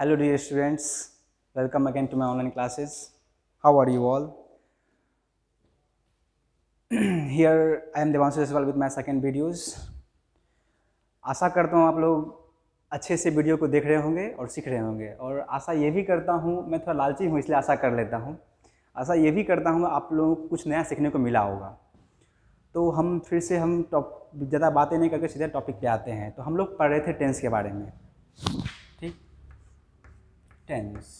Hello dear students, welcome again to my online classes. How are you all? Here I am Devanshu Jaiswal with my second videos. आशा करता हूँ आप लोग अच्छे से video को देख रहे होंगे और सीख रहे होंगे, और आशा ये भी करता हूँ, मैं थोड़ा लालची हूँ इसलिए आशा कर लेता हूँ, आशा ये भी करता हूँ आप लोगों को कुछ नया सीखने को मिला होगा। तो हम फिर से ज़्यादा बातें नहीं करके सीधे टॉपिक पे आते हैं। तो हम लोग पढ़ रहे थे टेंस के बारे में, ठीक। टेंस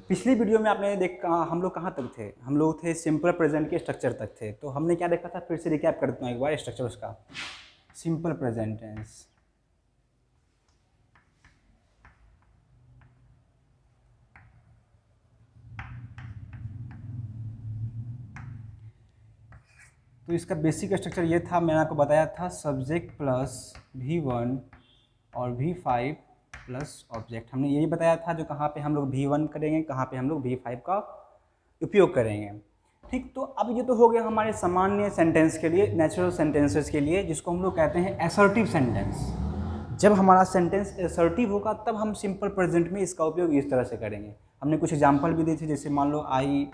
पिछली वीडियो में आपने देखा हम लोग कहाँ तक थे, हम लोग थे सिंपल प्रेजेंट के स्ट्रक्चर तक थे। तो हमने क्या देखा था, फिर से रिकैप करता हूँ एक बार स्ट्रक्चर उसका। सिंपल प्रेजेंट टेंस, तो इसका बेसिक स्ट्रक्चर ये था, मैंने आपको बताया था सब्जेक्ट प्लस V1 और V5 प्लस ऑब्जेक्ट। हमने यही बताया था जो कहाँ पे हम लोग V1 करेंगे, कहाँ पे हम लोग V5 का उपयोग करेंगे, ठीक। तो अब ये तो हो गया हमारे सामान्य सेंटेंस के लिए, नेचुरल सेंटेंसेस के लिए, जिसको हम लोग कहते हैं असर्टिव सेंटेंस। जब हमारा सेंटेंस असर्टिव होगा तब हम सिंपल प्रेजेंट में इसका उपयोग इस तरह से करेंगे। हमने कुछ एग्जाम्पल भी दिए थे, जैसे मान लो आई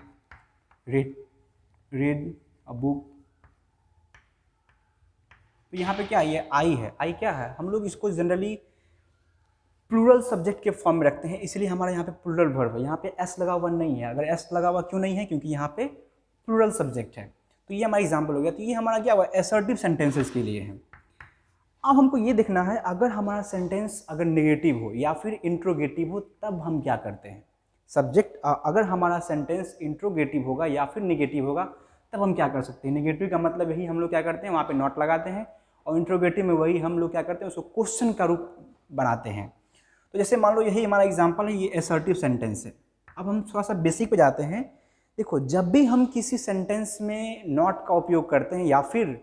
रीड अ बुक। तो यहाँ पे क्या ये आई है, आई क्या है, हम लोग इसको जनरली प्लूरल सब्जेक्ट के फॉर्म में रखते हैं, इसलिए हमारे यहाँ पे प्लूरल वर्ब है। यहाँ पे एस लगा हुआ नहीं है। अगर एस लगा हुआ क्यों नहीं है, क्योंकि यहाँ पे प्लूरल सब्जेक्ट है। तो ये हमारा एग्जाम्पल हो गया। तो ये हमारा क्या हुआ, असर्टिव सेंटेंसेस के लिए है। अब हमको ये देखना है, अगर हमारा सेंटेंस अगर नेगेटिव हो या फिर इंट्रोगेटिव हो तब हम क्या करते हैं। सब्जेक्ट अगर हमारा सेंटेंस इंट्रोगेटिव होगा या फिर नेगेटिव होगा तब हम क्या कर सकते हैं। नेगेटिव का मतलब यही, हम लोग क्या करते हैं वहाँ पे नॉट लगाते हैं, और इंट्रोगेटिव में वही हम लोग क्या करते हैं, उसको क्वेश्चन का रूप बनाते हैं। तो जैसे मान लो यही हमारा एग्जाम्पल है, ये असर्टिव सेंटेंस है। अब हम थोड़ा सा बेसिक पे जाते हैं। देखो, जब भी हम किसी सेंटेंस में नॉट का उपयोग करते हैं या फिर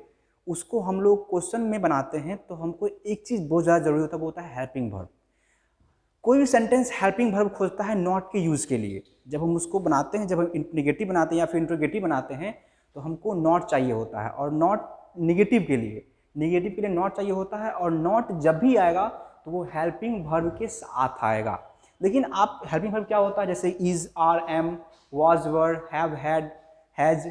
उसको हम लोग क्वेश्चन में बनाते हैं, तो हमको एक चीज़ बहुत ज़्यादा जरूरी होता है, वो होता है हेल्पिंग वर्ब। कोई भी सेंटेंस हेल्पिंग वर्ब खोजता है नॉट के यूज़ के लिए। जब हम उसको बनाते हैं, जब हम नेगेटिव बनाते हैं या फिर इंट्रोगेटिव बनाते हैं, तो हमको नॉट चाहिए होता है, और नॉट नेगेटिव के लिए नॉट चाहिए होता है। और नॉट जब भी आएगा तो वो हेल्पिंग वर्ब के साथ आएगा। लेकिन आप हेल्पिंग वर्ब क्या होता है, जैसे is, are, am, was, were, have, had, has,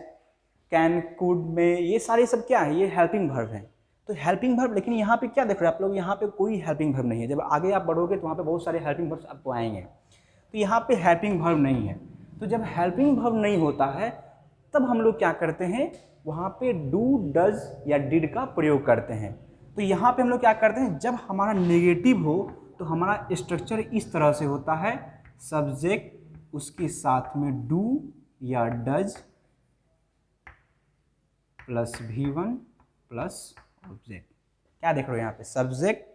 can, could में, ये सारे सब क्या है, ये हेल्पिंग वर्ब हैं। तो हेल्पिंग वर्ब, लेकिन यहाँ पे क्या देख रहे हैं आप लोग, यहाँ पे कोई हेल्पिंग वर्ब नहीं है। जब आगे आप बढ़ोगे तो वहाँ पे बहुत सारे हेल्पिंग वर्ब्स आपको आएंगे। तो यहाँ पे हेल्पिंग वर्ब नहीं है। तो जब हेल्पिंग वर्ब नहीं होता है तब हम लोग क्या करते हैं, वहाँ पे डू, डज या डिड का प्रयोग करते हैं। तो यहाँ पे हम लोग क्या करते हैं, जब हमारा नेगेटिव हो तो हमारा स्ट्रक्चर इस तरह से होता है, सब्जेक्ट उसके साथ में डू या does plus V1 plus object. क्या देख रहे हो यहाँ पे, सब्जेक्ट,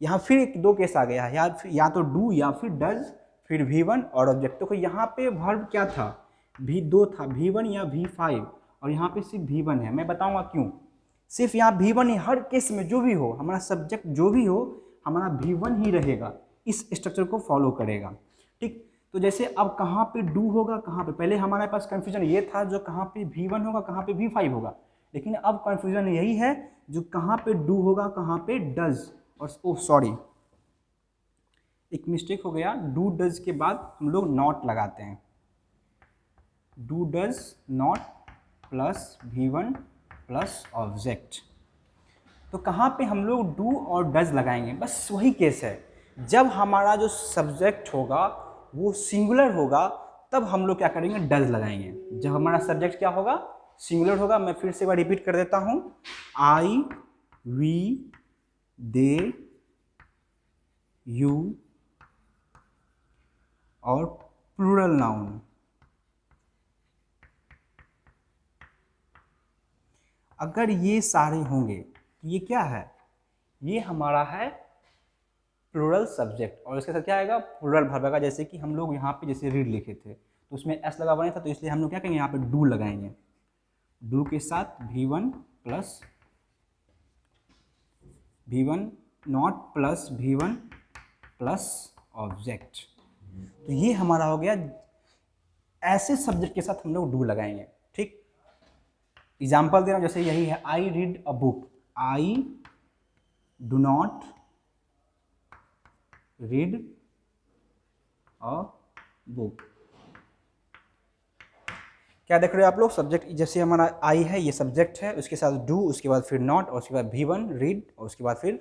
यहाँ फिर दो केस आ गया है, या तो डू या फिर डज, फिर V1 और ऑब्जेक्ट। तो यहाँ पे वर्ब क्या था, V2 था, V1 या V5, और यहाँ पे सिर्फ V1 है। मैं बताऊंगा क्यों। सिर्फ यहाँ V1 ही, हर केस में जो भी हो, हमारा सब्जेक्ट जो भी हो, हमारा V1 ही रहेगा, इस स्ट्रक्चर को फॉलो करेगा, ठीक। तो जैसे अब कहाँ पे डू होगा, कहाँ पे, पहले हमारे पास कंफ्यूजन ये था जो कहाँ पे V1 होगा, कहाँ पे V5 होगा। लेकिन अब कंफ्यूजन यही है जो कहाँ पे डू होगा, कहाँ पे डज। और सॉरी, एक मिस्टेक हो गया, डू डज के बाद हम लोग नॉट लगाते हैं, do does not plus V1 plus object. तो कहाँ पे हम लोग डू और डज लगाएंगे, बस वही केस है, जब हमारा जो सब्जेक्ट होगा वो सिंगुलर होगा तब हम लोग क्या करेंगे, डज लगाएंगे। जब हमारा सब्जेक्ट क्या होगा, सिंगुलर होगा। मैं फिर से एक बार रिपीट कर देता हूँ, आई, वी, दे, यू और प्लूरल नाउन। अगर ये सारे होंगे तो ये क्या है, ये हमारा है प्लूरल सब्जेक्ट, और इसके साथ क्या आएगा, प्लूरल वर्ब आएगा। जैसे कि हम लोग यहाँ पे जैसे रीड लिखे थे तो उसमें एस लगा हुआ नहीं था, तो इसलिए हम लोग क्या करेंगे, यहाँ पे डू लगाएंगे, डू के साथ V1 plus V1 not plus V1 plus object. तो ये हमारा हो गया, ऐसे सब्जेक्ट के साथ हम लोग डू लगाएंगे, ठीक। एग्जाम्पल दे रहा हूँ, जैसे यही है, I read a book, I do not read a book. क्या देख रहे हो आप लोग, सब्जेक्ट जैसे हमारा आई है, ये सब्जेक्ट है, उसके साथ डू, उसके बाद फिर नॉट, और उसके बाद V1 रीड, और उसके बाद फिर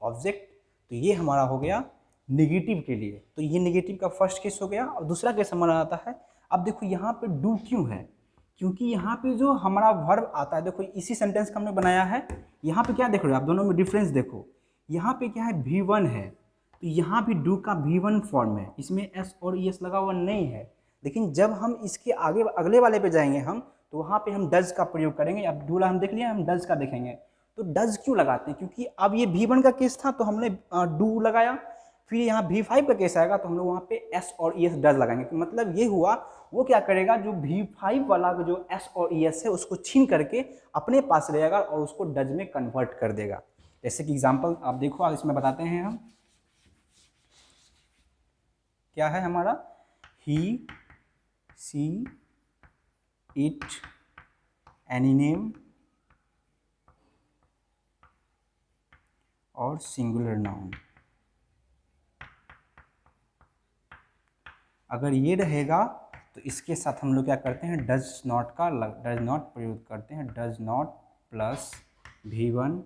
ऑब्जेक्ट। तो ये हमारा हो गया निगेटिव के लिए। तो ये निगेटिव का फर्स्ट केस हो गया। और दूसरा केस हमारा आता है, अब देखो यहाँ पे डू क्यों है, क्योंकि यहाँ पे जो हमारा वर्ब आता है, देखो इसी सेंटेंस का हमने बनाया है। यहाँ पे क्या देख रहे हो आप, दोनों में डिफरेंस देखो। यहाँ पे क्या है, V1 है, तो यहाँ भी डू का V1 फॉर्म है, इसमें एस और ई एस लगा हुआ नहीं है। लेकिन जब हम इसके आगे अगले वाले पे जाएंगे हम, तो वहाँ पे हम डज का प्रयोग करेंगे। अब डू हम देख लिया, हम डज का देखेंगे। तो डज क्यों लगाते हैं, क्योंकि अब ये V1 का केस था तो हमने डू लगाया, फिर यहाँ V5 का केस आएगा तो हम लोग वहाँ पे एस और ई एस डज लगाएंगे। तो मतलब ये हुआ, वो क्या करेगा, जो V5 वाला जो एस और ई एस है उसको छीन करके अपने पास ले जाएगा और उसको डज में कन्वर्ट कर देगा। जैसे कि एग्जाम्पल आप देखो, अब इसमें बताते हैं हम, क्या है हमारा, ही सी इट एनी नेम और सिंगुलर नाउन। अगर ये रहेगा तो इसके साथ हम लोग क्या करते हैं, डज नॉट का डज नॉट प्रयोग करते हैं, does not plus V1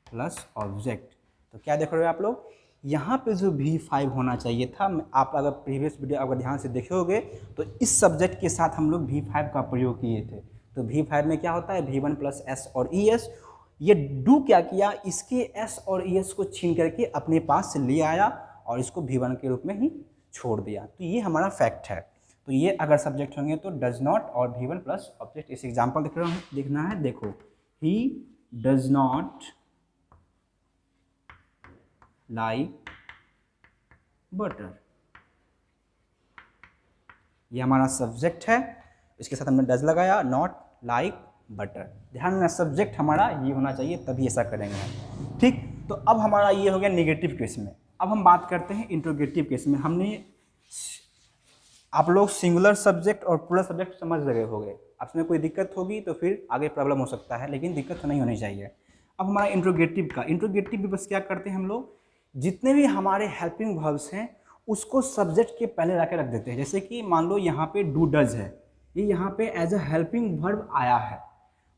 plus object. तो क्या देख रहे हो आप लोग, यहाँ पे जो V5 होना चाहिए था, आप अगर प्रीवियस वीडियो अगर ध्यान से देखे होगे तो इस सब्जेक्ट के साथ हम लोग V5 का प्रयोग किए थे। तो V5 में क्या होता है, V1 प्लस एस और ई एस। ये डू क्या किया, इसके एस और ई एस को छीन करके अपने पास ले आया और इसको V1 के रूप में ही छोड़ दिया। तो ये हमारा फैक्ट है। तो ये अगर सब्जेक्ट होंगे तो डज नॉट और V1 प्लस ऑब्जेक्ट। इस एग्जाम्पल देखना है, देखो, he does not like butter. ये हमारा सब्जेक्ट है, इसके साथ हमने डज लगाया, नॉट लाइक बटर। ध्यान में सब्जेक्ट हमारा ये होना चाहिए, तभी ऐसा करेंगे हम। ठीक, तो अब हमारा ये हो गया नेगेटिव केस में। अब हम बात करते हैं इंट्रोगेटिव केस में। हमने, आप लोग सिंगुलर सब्जेक्ट और प्लूरल सब्जेक्ट समझ लगे होंगे। अब इसमें कोई दिक्कत होगी तो फिर आगे प्रॉब्लम हो सकता है, लेकिन दिक्कत तो नहीं होनी चाहिए। अब हमारा इंट्रोगेटिव का, इंट्रोगेटिव भी बस क्या करते हैं हम लोग, जितने भी हमारे हेल्पिंग वर्ब्स हैं उसको सब्जेक्ट के पहले ला के रख देते हैं। जैसे कि मान लो यहाँ पे डू डज है, ये यहाँ पे एज अ हेल्पिंग वर्ब आया है,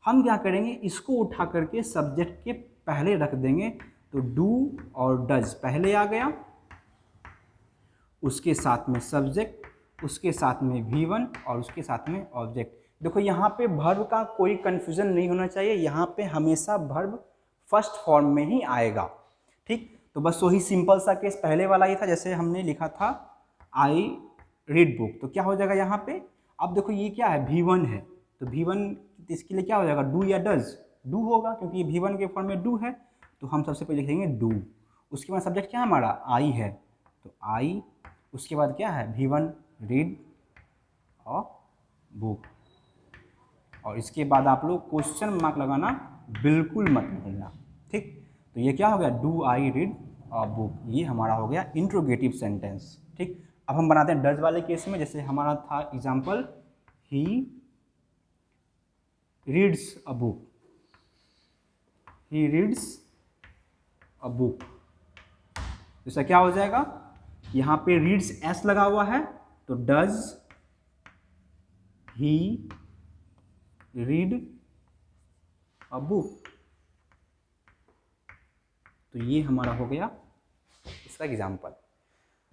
हम क्या करेंगे, इसको उठा करके सब्जेक्ट के पहले रख देंगे। तो डू और डज पहले आ गया, उसके साथ में सब्जेक्ट, उसके साथ में V1 और उसके साथ में ऑब्जेक्ट। देखो यहाँ पे वर्ब का कोई कंफ्यूजन नहीं होना चाहिए, यहाँ पे हमेशा वर्ब फर्स्ट फॉर्म में ही आएगा। ठीक, तो बस वही सिंपल सा केस पहले वाला ही था, जैसे हमने लिखा था आई रीड बुक, तो क्या हो जाएगा यहाँ पे। अब देखो ये क्या है, V1 है, तो V1 इसके लिए क्या हो जाएगा, डू या डज, डू होगा क्योंकि V1 के फॉर्म में डू है। तो हम सबसे पहले लिखेंगे डू। उसके बाद सब्जेक्ट क्या है हमारा, आई है, तो आई। उसके बाद क्या है, V1 रीड और बुक। और इसके बाद आप लोग क्वेश्चन मार्क लगाना बिल्कुल मत भूलना। ठीक, तो ये क्या हो गया, do I read a book, ये हमारा हो गया इंट्रोगेटिव सेंटेंस। ठीक, अब हम बनाते हैं डज वाले केस में। जैसे हमारा था example, he reads a book, he reads a book. इसका क्या हो जाएगा, यहाँ पे रीड्स एस लगा हुआ है, तो does he read a book. तो ये हमारा हो गया इसका एग्जाम्पल।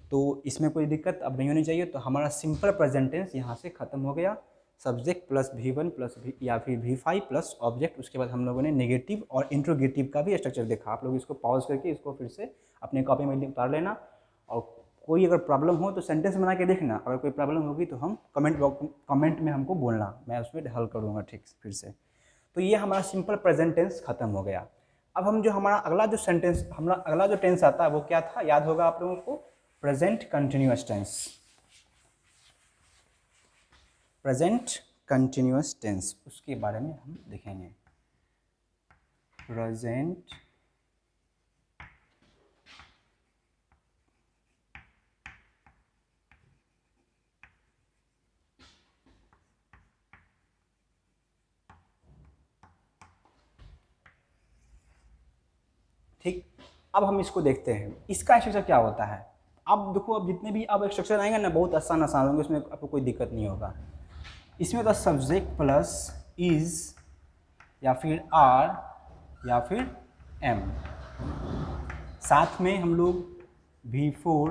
तो इसमें कोई दिक्कत अब नहीं होनी चाहिए। तो हमारा सिंपल प्रेजेंट टेंस यहाँ से खत्म हो गया, सब्जेक्ट प्लस V1 प्लस या फिर V5 प्लस ऑब्जेक्ट। उसके बाद हम लोगों ने नेगेटिव और इंट्रोगेटिव का भी स्ट्रक्चर देखा। आप लोग इसको पॉज करके इसको फिर से अपने कॉपी में उतार लेना, और कोई अगर प्रॉब्लम हो तो सेंटेंस बना के देखना। अगर कोई प्रॉब्लम होगी तो हम कमेंट में हमको बोलना, मैं उसमें हल करूँगा ठीक फिर से। तो ये हमारा सिंपल प्रेजेंट टेंस खत्म हो गया। अब हम जो हमारा अगला जो सेंटेंस, हमारा अगला जो टेंस आता है वो क्या था, याद होगा आप लोगों को, present continuous tense. Present continuous tense, उसके बारे में हम देखेंगे। प्रेजेंट ठीक, अब हम इसको देखते हैं, इसका स्ट्रक्चर क्या होता है। अब देखो, अब जितने भी अब स्ट्रक्चर आएंगे ना, बहुत आसान आसान होंगे, उसमें आपको कोई दिक्कत नहीं होगा। इसमें तो सब्जेक्ट प्लस इज या फिर आर या फिर एम, साथ में हम लोग V4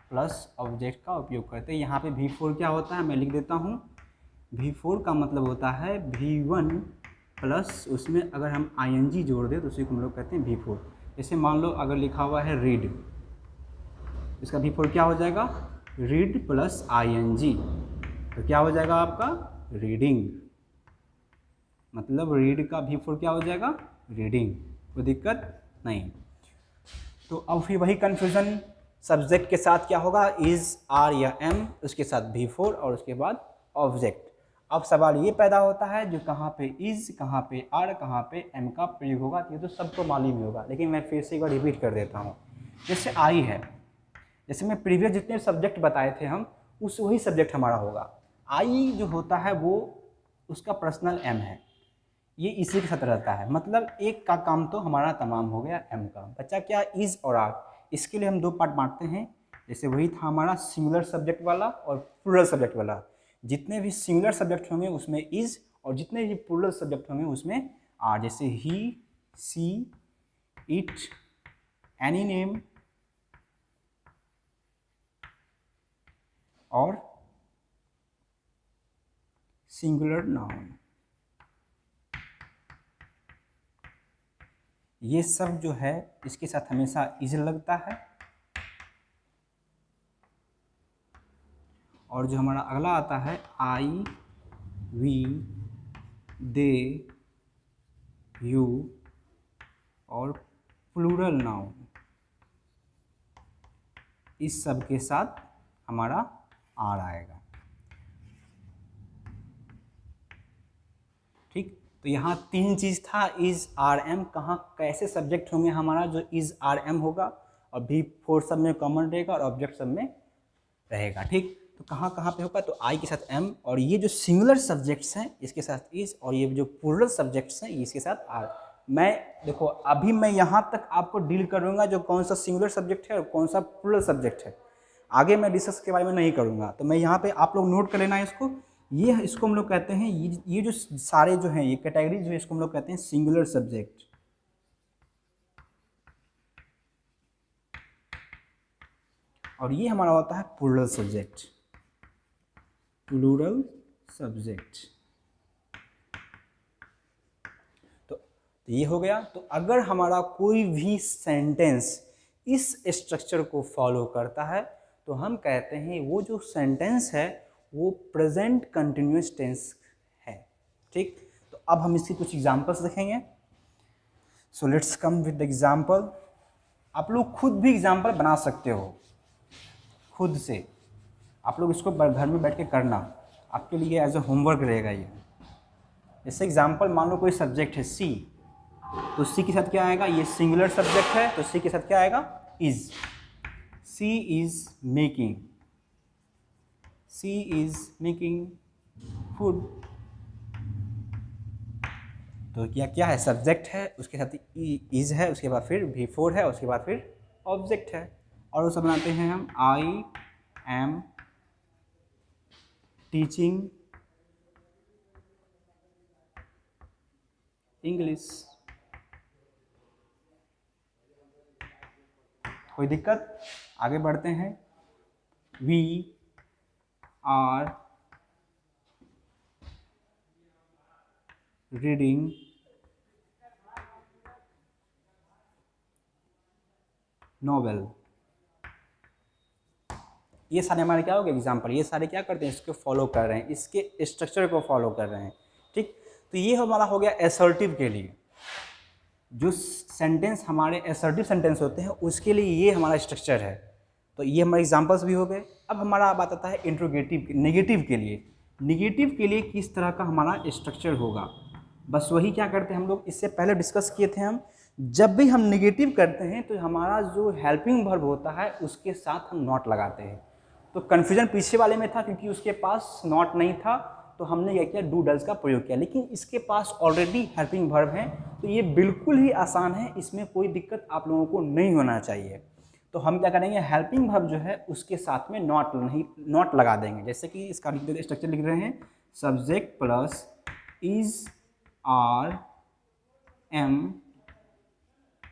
प्लस ऑब्जेक्ट का उपयोग करते हैं। यहाँ पे V4 क्या होता है मैं लिख देता हूँ। V4 का मतलब होता है V1 प्लस उसमें अगर हम ing जोड़ दें तो उसी को हम लोग कहते हैं V4। जैसे मान लो अगर लिखा हुआ है रीड, इसका V4 क्या हो जाएगा, रीड प्लस ing, तो क्या हो जाएगा आपका रीडिंग। मतलब रीड का V4 क्या हो जाएगा, रीडिंग, कोई दिक्कत नहीं। तो अब फिर वही कन्फ्यूज़न, सब्जेक्ट के साथ क्या होगा, इज, आर या एम, उसके साथ V4 और उसके बाद ऑब्जेक्ट। अब सवाल ये पैदा होता है जो कहाँ पे इज, कहाँ पे आर, कहाँ पे एम का प्रयोग होगा, ये तो सबको मालूम ही होगा, लेकिन मैं फिर से एक बार रिपीट कर देता हूँ। जैसे आई है, जैसे मैं प्रीवियस जितने सब्जेक्ट बताए थे हम, उस वही सब्जेक्ट हमारा होगा। आई जो होता है वो उसका पर्सनल एम है, ये इसी के साथ रहता है, मतलब एक का काम तो हमारा तमाम हो गया एम का। बच्चा क्या, इज और आर, इसके लिए हम दो पार्ट बांटते हैं। जैसे वही था हमारा सिंगुलर सब्जेक्ट वाला और प्लूरल सब्जेक्ट वाला। जितने भी सिंगुलर सब्जेक्ट होंगे उसमें इज, और जितने भी प्लूरल सब्जेक्ट होंगे उसमें आर। जैसे ही, सी, इट, एनी नेम और सिंगुलर नाउन, ये सब जो है इसके साथ हमेशा इज लगता है। और जो हमारा अगला आता है आई, वी, दे, यू और प्लूरल नाउन, इस सब के साथ हमारा आर आएगा। ठीक, तो यहाँ तीन चीज़ था, इज, आर, एम। कहाँ कैसे सब्जेक्ट होंगे हमारा जो इज, आर, एम होगा, और V4 सब में कॉमन रहेगा और ऑब्जेक्ट सब में रहेगा। ठीक, तो कहाँ कहाँ पे होगा, तो आई के साथ एम, और ये जो सिंगुलर सब्जेक्ट्स हैं इसके साथ इज, और ये जो प्लूरल सब्जेक्ट्स हैं इसके साथ आर। मैं देखो अभी मैं यहाँ तक आपको डील करूँगा जो कौन सा सिंगुलर सब्जेक्ट है और कौन सा प्लूरल सब्जेक्ट है, आगे मैं डिस्कस के बारे में नहीं करूँगा। तो मैं यहाँ पे आप लोग नोट कर लेना है इसको। ये इसको हम लोग कहते हैं, ये जो सारे जो हैं ये कैटेगरी जो है इसको हम लोग कहते हैं सिंगुलर सब्जेक्ट। और ये हमारा होता है प्लूरल सब्जेक्ट, प्लूरल सब्जेक्ट। तो ये हो गया। तो अगर हमारा कोई भी सेंटेंस इस स्ट्रक्चर को फॉलो करता है तो हम कहते हैं वो जो सेंटेंस है वो प्रेजेंट कंटिन्यूअस टेंस है। ठीक, तो अब हम इसकी कुछ एग्जांपल्स देखेंगे। So let's come with example. आप लोग खुद भी एग्जांपल बना सकते हो, खुद से आप लोग इसको घर में बैठ के करना, आपके लिए एज अ होमवर्क रहेगा ये। जैसे एग्जांपल मान लो कोई सब्जेक्ट है सी, तो सी के साथ क्या आएगा, ये सिंगुलर सब्जेक्ट है तो सी के साथ क्या आएगा, is. She is making, she is making food. तो क्या है, सब्जेक्ट है, उसके साथ इज है, उसके बाद फिर V4 है, उसके बाद फिर ऑब्जेक्ट है। और उसे बनाते हैं हम आई एम टीचिंग इंग्लिश। कोई दिक्कत, आगे बढ़ते हैं। We are reading novel. ये सारे हमारे क्या हो गए एग्जाम्पल, ये सारे क्या करते हैं, इसको फॉलो कर रहे हैं, इसके स्ट्रक्चर को फॉलो कर रहे हैं। ठीक, तो ये हमारा हो गया असर्टिव के लिए। जो सेंटेंस हमारे असर्टिव सेंटेंस होते हैं उसके लिए ये हमारा स्ट्रक्चर है। तो ये हमारे एग्जाम्पल्स भी हो गए। अब हमारा बात आता है इंट्रोगेटिव, नेगेटिव के लिए। नेगेटिव के लिए किस तरह का हमारा स्ट्रक्चर होगा, बस वही क्या करते हैं हम लोग, इससे पहले डिस्कस किए थे हम। जब भी हम नेगेटिव करते हैं तो हमारा जो हेल्पिंग वर्ब होता है उसके साथ हम नॉट लगाते हैं। तो कन्फ्यूजन पीछे वाले में था क्योंकि उसके पास नॉट नहीं था, तो हमने क्या किया, डू डज का प्रयोग किया। लेकिन इसके पास ऑलरेडी हेल्पिंग वर्ब है, तो ये बिल्कुल ही आसान है, इसमें कोई दिक्कत आप लोगों को नहीं होना चाहिए। तो हम क्या करेंगे, हेल्पिंग वर्ब जो है उसके साथ में नॉट लगा देंगे। जैसे कि इसका स्ट्रक्चर लिख रहे हैं, subject plus is are am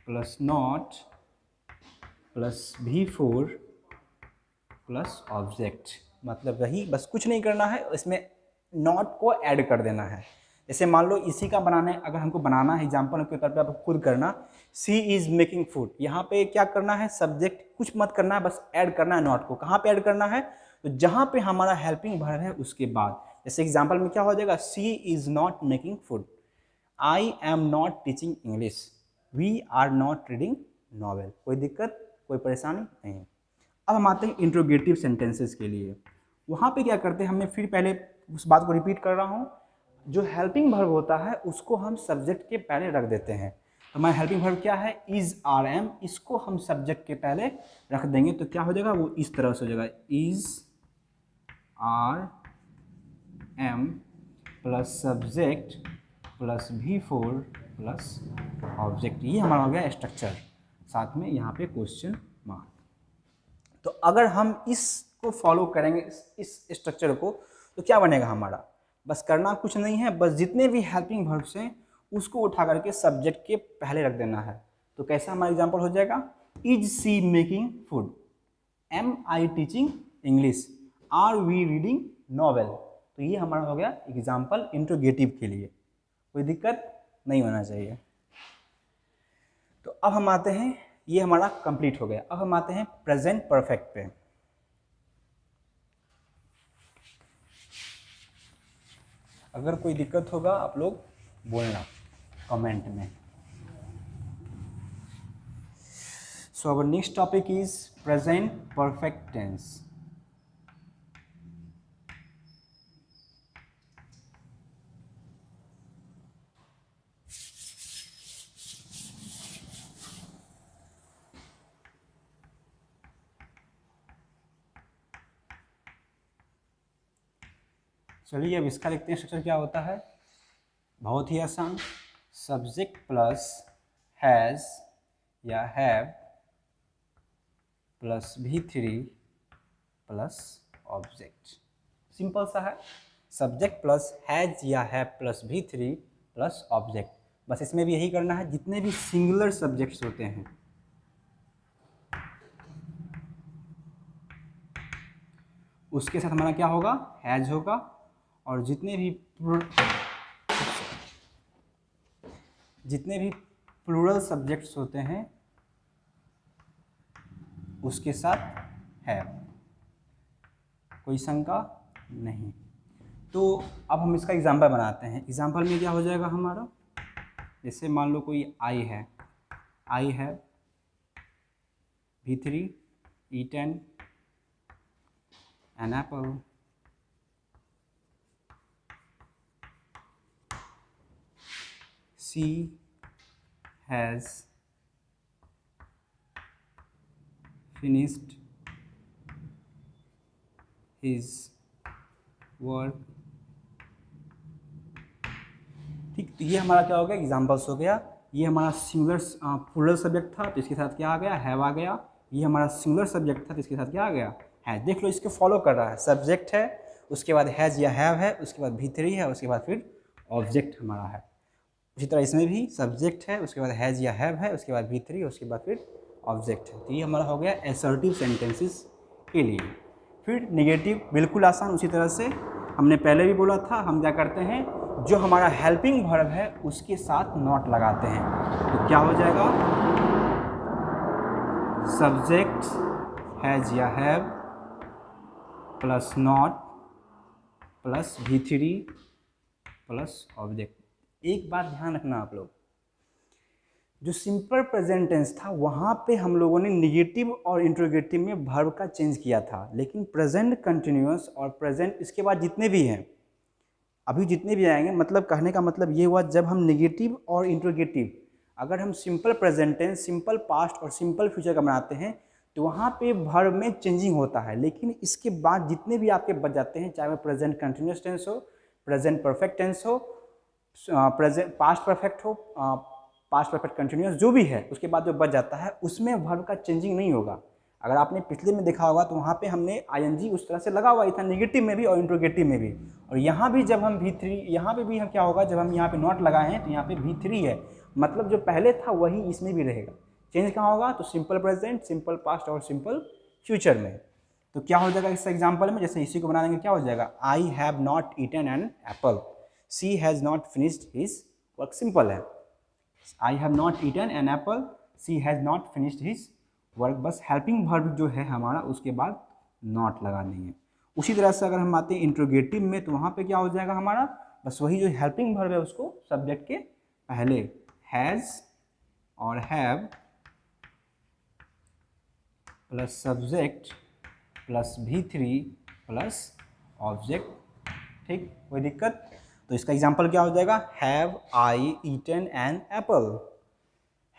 plus not plus V4 plus object. मतलब वही, बस कुछ नहीं करना है, इसमें नॉट को ऐड कर देना है। जैसे मान लो इसी का बनाना है, अगर हमको बनाना है एग्जाम्पल के तौर पे, आप खुद करना, सी इज मेकिंग फूड। यहाँ पे क्या करना है, सब्जेक्ट कुछ मत करना है, बस ऐड करना है नॉट को। कहाँ पे ऐड करना है, तो जहाँ पे हमारा हेल्पिंग वर्ब है उसके बाद। जैसे एग्जाम्पल में क्या हो जाएगा, she is not making food, I am not teaching English, we are not reading novel. कोई दिक्कत, कोई परेशानी नहीं है। अब हम आते हैं इंट्रोगेटिव सेंटेंसेस के लिए। वहाँ पे क्या करते हैं, हमने फिर पहले उस बात को रिपीट कर रहा हूँ, जो हेल्पिंग वर्ब होता है उसको हम सब्जेक्ट के पहले रख देते हैं। तो हमारा हेल्पिंग वर्ब क्या है, इज आर एम, इसको हम सब्जेक्ट के पहले रख देंगे तो क्या हो जाएगा, वो इस तरह से हो जाएगा, is are am plus subject plus V4 plus object. ये हमारा हो गया स्ट्रक्चर, साथ में यहाँ पे क्वेश्चन मार्क। तो अगर हम इसको फॉलो करेंगे, इस स्ट्रक्चर को, तो क्या बनेगा हमारा, बस करना कुछ नहीं है, बस जितने भी हेल्पिंग वर्ब्स हैं उसको उठा करके सब्जेक्ट के पहले रख देना है। तो कैसा हमारा एग्जांपल हो जाएगा, is she making food, am I teaching English, are we reading novel. तो ये हमारा हो गया एग्जाम्पल इंट्रोगेटिव के लिए, कोई दिक्कत नहीं होना चाहिए। तो अब हम आते हैं, ये हमारा कंप्लीट हो गया। अब हम आते हैं प्रेजेंट परफेक्ट पे। अगर कोई दिक्कत होगा आप लोग बोलना कमेंट में। So our next topic is present perfect tense. चलिए अब इसका लिखते हैं स्ट्रक्चर क्या होता है, बहुत ही आसान, सब्जेक्ट प्लस हैज़ या have plus V3 plus object. Simple सा है, सब्जेक्ट प्लस हैज़ या have plus V3 plus object. बस इसमें भी यही करना है, जितने भी सिंगुलर सब्जेक्ट्स होते हैं उसके साथ हमारा क्या होगा, हैज़ होगा, और जितने भी प्लूरल सब्जेक्ट्स होते हैं उसके साथ हैव, कोई शंका नहीं। तो अब हम इसका एग्जाम्पल बनाते हैं। एग्जाम्पल में क्या हो जाएगा हमारा, जैसे मान लो कोई आई है, आई है V3 eaten an apple, she has finished his work। ठीक, तो ये हमारा क्या हो गया, एग्जाम्पल्स हो गया। ये हमारा सिंगुलर प्लूरल सब्जेक्ट था तो इसके साथ क्या आ गया, हैव आ गया। ये हमारा सिंगुलर सब्जेक्ट था तो इसके साथ क्या आ गया, है। देख लो इसको फॉलो कर रहा है, सब्जेक्ट है, उसके बाद हैज़ या हैव है, उसके बाद V3 है, उसके बाद फिर ऑब्जेक्ट हमारा है। उसी तरह इसमें भी सब्जेक्ट है, उसके बाद हैज़ या हैव है, उसके बाद V3, उसके बाद फिर ऑब्जेक्ट है। तो ये हमारा हो गया असर्टिव सेंटेंसेस के लिए। फिर नेगेटिव बिल्कुल आसान, उसी तरह से हमने पहले भी बोला था, हम क्या करते हैं, जो हमारा हेल्पिंग वर्ब है उसके साथ नॉट लगाते हैं। तो क्या हो जाएगा, सब्जेक्ट हैज़ या have plus not plus V3 plus object. एक बात ध्यान रखना आप लोग, जो सिंपल प्रेजेंट टेंस था वहाँ पे हम लोगों ने निगेटिव और इंट्रोगेटिव में वर्ब का चेंज किया था, लेकिन प्रेजेंट कंटिन्यूअस और प्रेजेंट इसके बाद जितने भी हैं, अभी जितने भी आएंगे, मतलब कहने का मतलब ये हुआ, जब हम निगेटिव और इंट्रोगेटिव, अगर हम simple present tense, simple past और सिंपल फ्यूचर का बनाते हैं तो वहाँ पे वर्ब में चेंजिंग होता है। लेकिन इसके बाद जितने भी आपके बच जाते हैं, चाहे वह प्रेजेंट कंटिन्यूअस टेंस हो, प्रेजेंट परफेक्ट टेंस हो, प्रेजेंट पास्ट परफेक्ट हो, पास्ट परफेक्ट कंटिन्यूअस जो भी है, उसके बाद जो बच जाता है उसमें वर्ब का चेंजिंग नहीं होगा। अगर आपने पिछले में देखा होगा तो वहाँ पे हमने आईएनजी उस तरह से लगा हुआ ही था, नेगेटिव में भी और इंट्रोगेटिव में भी। और यहाँ भी जब हम V3, यहाँ पे भी हम क्या होगा, जब हम यहाँ पे नॉट लगाए हैं तो यहाँ पे V3 है, मतलब जो पहले था वही इसमें भी रहेगा। चेंज कहाँ होगा, तो सिंपल प्रेजेंट, सिंपल पास्ट और सिंपल फ्यूचर में। तो क्या हो जाएगा इस एग्जाम्पल में, जैसे इसी को बना देंगे, क्या हो जाएगा, I have not eaten an apple, she has not finished his work. Simple है, I have not eaten an apple, she has not finished his work. बस हेल्पिंग वर्ब जो है हमारा उसके बाद नॉट लगा देंगे। उसी तरह से अगर हम आते हैं इंट्रोगेटिव में तो वहाँ पे क्या हो जाएगा हमारा, बस वही जो हेल्पिंग वर्ब है उसको सब्जेक्ट के पहले हैज़ और have plus subject plus V3 plus object. ठीक, कोई दिक्कत। तो इसका एग्जाम्पल क्या हो जाएगा, have I eaten an apple,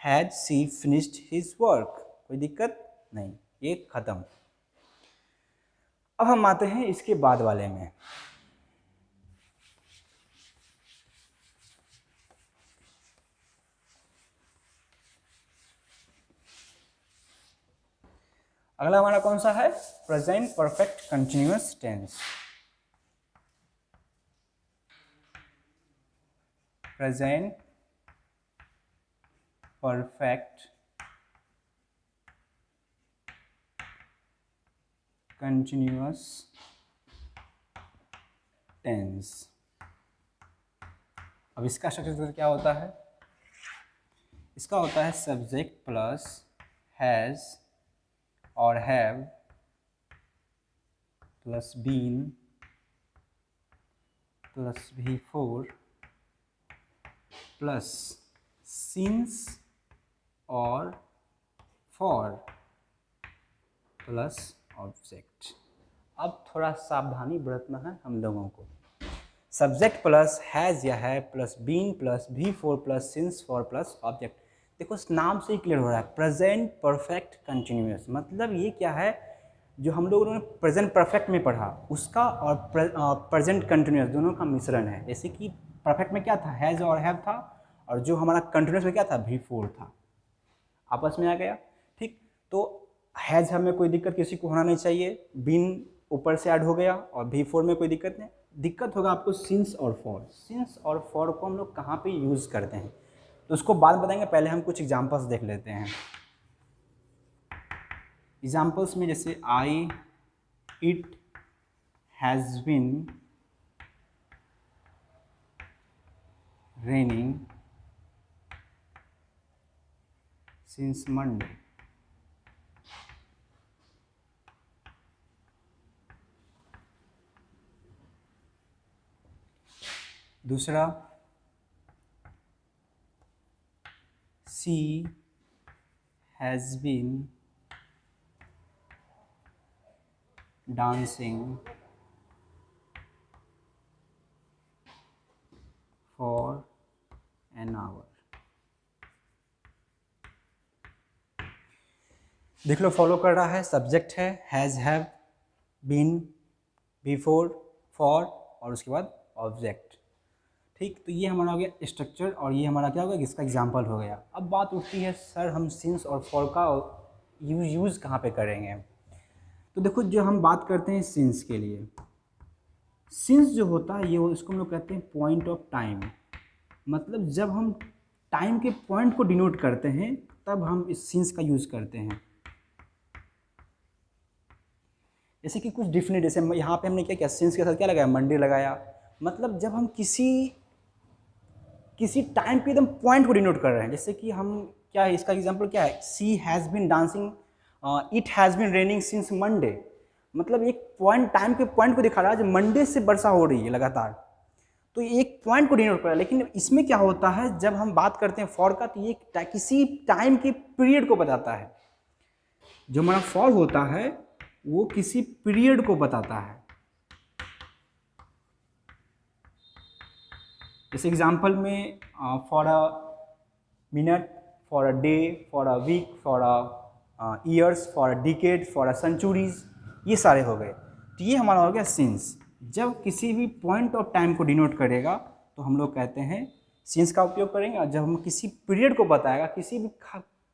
had she finished his work. कोई दिक्कत नहीं, ये खत्म। अब हम आते हैं इसके बाद वाले में। अगला हमारा कौन सा है, present perfect continuous tense. Present perfect continuous tense. अब इसका स्ट्रक्चर क्या होता है, इसका होता है सब्जेक्ट प्लस हैज़ और have plus been plus V4 plus since और फॉर प्लस ऑब्जेक्ट। अब थोड़ा सावधानी बरतना है हम लोगों को। सब्जेक्ट प्लस हैज़ या है plus been plus V4 plus since for plus object. देखो इस नाम से ही क्लियर हो रहा है, प्रेजेंट परफेक्ट कंटिन्यूअस। मतलब ये क्या है, जो हम लोगों ने प्रेजेंट परफेक्ट में पढ़ा उसका और प्रेजेंट कंटिन्यूअस दोनों का मिश्रण है। जैसे कि परफेक्ट में क्या था, हैज़ और हैव था, और जो हमारा कंटिन्यूअस में क्या था, V4 था, आपस में आ गया। ठीक, तो हैज़ हैव में कोई दिक्कत किसी को होना नहीं चाहिए, बीन ऊपर से ऐड हो गया, और V4 में कोई दिक्कत नहीं। दिक्कत होगा आपको सिंस और फॉर। सिंस और फॉर को हम लोग कहाँ पे यूज़ करते हैं तो उसको बाद में बताएंगे, पहले हम कुछ एग्जांपल्स देख लेते हैं। एग्जांपल्स में जैसे I it has been raining since Monday. दूसरा, she has been dancing for an hour. देख लो फॉलो कर रहा है, सब्जेक्ट है has have been V4 for और उसके बाद ऑब्जेक्ट। ठीक, तो ये हमारा हो गया स्ट्रक्चर, और ये हमारा क्या होगा, इसका एग्जांपल हो गया। अब बात उठती है सर हम सिंस और फॉर का यूज़ कहाँ पे करेंगे। तो देखो जो हम बात करते हैं सिंस के लिए, सिंस जो होता है ये इसको हम लोग कहते हैं पॉइंट ऑफ टाइम। मतलब जब हम टाइम के पॉइंट को डिनोट करते हैं तब हम इस सिंस का यूज़ करते हैं। जैसे कि कुछ डिफिनेट, जैसे यहाँ पे हमने क्या किया, सिंस के साथ क्या लगाया, मंडे लगाया। मतलब जब हम किसी टाइम पे एकदम पॉइंट को डिनोट कर रहे हैं, जैसे कि हम क्या है, इसका एग्जांपल क्या है, she has been dancing, it has been raining since Monday. मतलब एक पॉइंट, टाइम के पॉइंट को दिखा रहा है जो मंडे से वर्षा हो रही है लगातार, तो ये एक पॉइंट को डिनोट कर रहा है। लेकिन इसमें क्या होता है, जब हम बात करते हैं फॉर का, तो ये किसी टाइम के पीरियड को बताता है। जो हमारा फॉर होता है वो किसी पीरियड को बताता है। इस एग्जाम्पल में for a minute, for a day, for a week, for a years, for a decade, for a centuries, ये सारे हो गए। तो ये हमारा हो गया सिंस। जब किसी भी पॉइंट ऑफ टाइम को डिनोट करेगा तो हम लोग कहते हैं सिंस का उपयोग करेंगे। और जब हम किसी पीरियड को बताएगा, किसी भी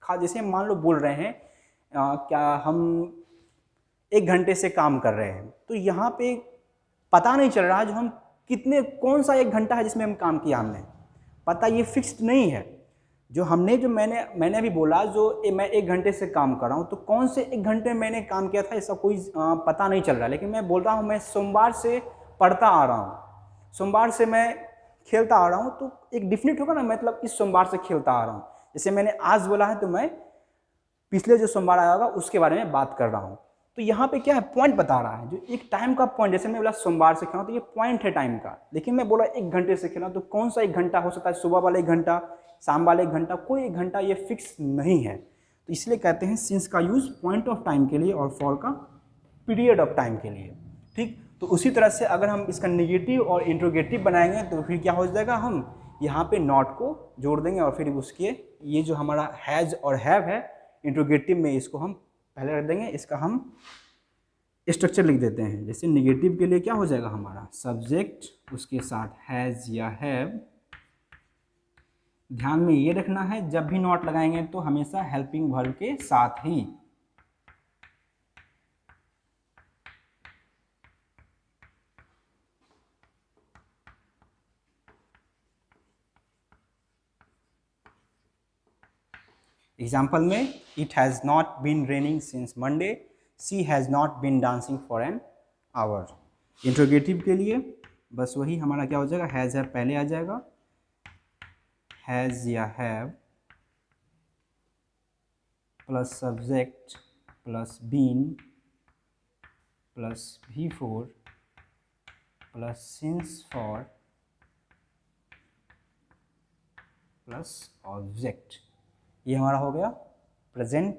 जैसे मान लो बोल रहे हैं क्या हम 1 घंटे से काम कर रहे हैं, तो यहाँ पे पता नहीं चल रहा जो हम कितने, कौन सा 1 घंटा है जिसमें हम काम किया हमने, पता ये फिक्स्ड नहीं है। जो मैंने अभी बोला मैं 1 घंटे से काम कर रहा हूँ, तो कौन से 1 घंटे मैंने काम किया था इसका कोई पता नहीं चल रहा। लेकिन मैं बोल रहा हूँ मैं सोमवार से पढ़ता आ रहा हूँ, सोमवार से मैं खेलता आ रहा हूँ, तो एक डिफिनेट होगा ना, मतलब इस सोमवार से खेलता आ रहा हूँ। जैसे मैंने आज बोला है तो मैं पिछले जो सोमवार आया होगा उसके बारे में बात कर रहा हूँ। तो यहाँ पे क्या है, पॉइंट बता रहा है, जो एक टाइम का पॉइंट। जैसे मैं बोला सोमवार से खेला तो ये पॉइंट है टाइम का, लेकिन मैं बोला 1 घंटे से खेला, तो कौन सा 1 घंटा हो सकता है, सुबह वाला 1 घंटा, शाम वाला 1 घंटा, कोई 1 घंटा ये फिक्स नहीं है। तो इसलिए कहते हैं सिंस का यूज़ पॉइंट ऑफ टाइम के लिए और फॉर का पीरियड ऑफ टाइम के लिए। ठीक, तो उसी तरह से अगर हम इसका नेगेटिव और इंट्रोगेटिव बनाएंगे तो फिर क्या हो जाएगा, हम यहाँ पे नॉट को जोड़ देंगे और फिर उसके ये जो हमारा हैज़ और हैव है इंट्रोगेटिव में, इसको हम पहले रख देंगे, इसका हम स्ट्रक्चर लिख देते हैं। जैसे नेगेटिव के लिए क्या हो जाएगा हमारा सब्जेक्ट, उसके साथ हैज़ या हैव। ध्यान में ये रखना है जब भी नॉट लगाएंगे तो हमेशा हेल्पिंग वर्ब के साथ ही। एग्जाम्पल में it has not been raining since Monday, she has not been dancing for an hour. Interrogative के लिए बस वही हमारा क्या हो जाएगा, हैज़ हैव पहले आ जाएगा, हैज़ या have plus subject plus been plus V4 plus since for plus object. ये हमारा हो गया प्रेजेंट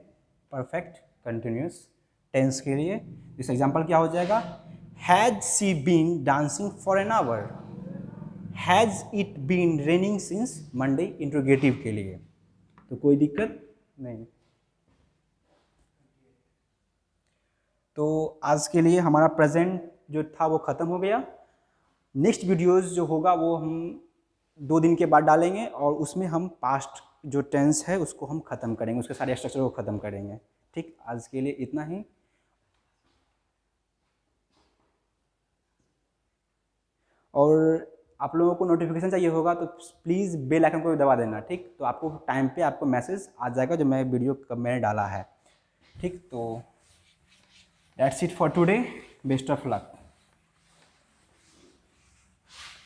परफेक्ट कंटिन्यूस टेंस के लिए। इस एग्जांपल क्या हो जाएगा, has she been dancing for an hour, has it been raining since Monday interrogative के लिए। तो कोई दिक्कत नहीं। तो आज के लिए हमारा प्रेजेंट जो था वो ख़त्म हो गया। नेक्स्ट वीडियोज़ जो होगा वो हम 2 दिन के बाद डालेंगे और उसमें हम पास्ट जो टेंस है उसको हम ख़त्म करेंगे, उसके सारे स्ट्रक्चर को ख़त्म करेंगे। ठीक, आज के लिए इतना ही। और आप लोगों को नोटिफिकेशन चाहिए होगा तो प्लीज़ बेल आइकन को भी दबा देना। ठीक, तो आपको टाइम पे आपको मैसेज आ जाएगा जो मैं वीडियो कब मैंने डाला है। ठीक, तो that's it for today, best of luck.